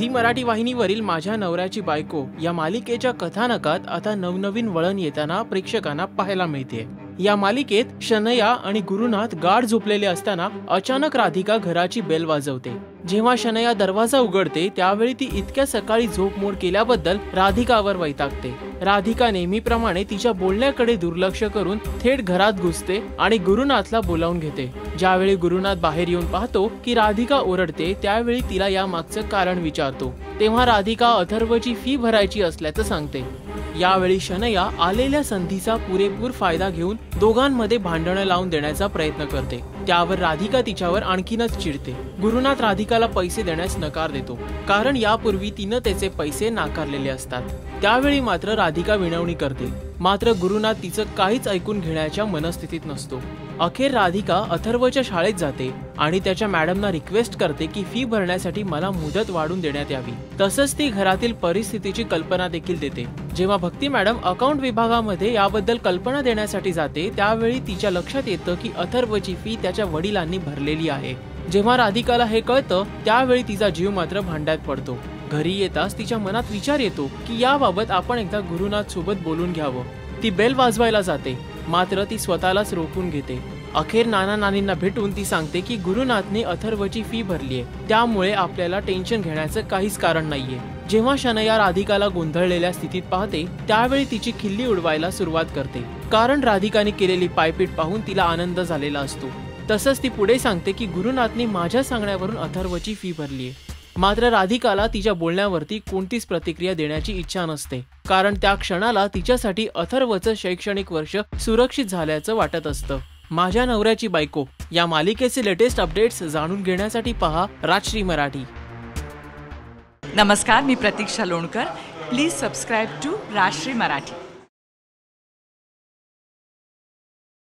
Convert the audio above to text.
Zee Marathi वाहिनीवरील माझ्या नवऱ्याची बायको या मालिकेच्या कथानकात आता नवनवीन वळण येताना प्रेक्षकांना पाहायला मिळते। या मालिकेत शनया आणि गुरुनाथ गाढ झोपलेले असताना अचानक राधिका घराची बेल वाजवते। जेव्हा शनया दरवाजा उघडते त्यावेळी ती इतक्या सकाळी झोपमोड केल्याबद्दल राधिकावर वैतागते। राधिका नेहमीप्रमाणे तिच्या बोलण्याकडे दुर्लक्ष करून थेट घरात घुसते आणि गुरुनाथला बोलावून घेते। ज्यावेळी गुरुनाथ बाहेर येऊन पाहतो की राधिका ओरडते त्यावेळी तिला या मागचं कारण विचारतो। तेव्हा राधिका अथर्वची फी भरायची असल्याचं सांगते। यावेळी शनया आलेल्या संधीचा पुरेपूर फायदा घेऊन दोघांमध्ये भांडण लावून देण्याचा प्रयत्न करते। त्यावर राधिका तिच्यावर आणखीनच चिडते। गुरुनाथ राधिकाला पैसे देण्यास नकार देतो, कारण यापूर्वी तिनं त्याचे पैसे नाकारलेले असतात। त्यावेळी मात्र राधिका विनवणी करते, मात्र गुरुनाथ तिचं काहीच ऐकून घेण्याच्या मनस्थितीत नसतो। अखेर राधिका अथर्वच्या शाळेत जाते आणि त्याच्या मॅडमना रिक्वेस्ट करते की फी भरण्यासाठी मला मुदत वाढून देण्यात यावी। तसंच ती घरातील परिस्थितीची कल्पना देखील देते। जेव्हा भक्ती मॅडम अकाउंट विभागामध्ये याबद्दल कल्पना देण्यासाठी जाते त्यावेळी तिच्या लक्षात येतं की अथर्वची फी त्याच्या वडिलांनी भरलेली आहे। जेव्हा राधिकाला हे कळतं त्यावेळी तिचा जीव मात्र भांड्यात पडतो। घरी येताच तिच्या मनात विचार येतो की याबाबत आपण एकदा गुरुनाथ सोबत बोलून घ्यावं। ती बेल वाजवायला जाते, मात्र ती स्वतःलाच रोखून घेते। अखेर नाना नानींना भेटून ती सांगते की गुरुनाथने अथर्वची फी भरलीये, त्यामुळे आपल्याला टेन्शन घेण्याचं काहीच कारण नाहीये। जेव्हा शनया राधिकाला गोंधळलेल्या स्थितीत पाहते त्यावेळी तिची खिल्ली उडवायला सुरुवात करते, कारण राधिकाने केलेली पायपीट पाहून तिला आनंद झालेला असतो। तसंच ती पुढे सांगते की गुरुनाथने माझ्या सांगण्यावरून अथर्वची फी भरलीये। मात्र राधिकाला तिच्या बोलण्यावरती कोणतीच प्रतिक्रिया देण्याची इच्छा नसते, कारण त्या क्षणाला तिच्यासाठी अथर्वचं शैक्षणिक वर्ष सुरक्षित झाल्याचं वाटत असतं। माझ्या नवऱ्याची बायको या मालिकेचे लेटेस्ट अपडेट्स जाणून घेण्यासाठी पहा राजश्री मराठी। नमस्कार, मी Pratiksha Lonkar. Please subscribe to Rajshri Marathi.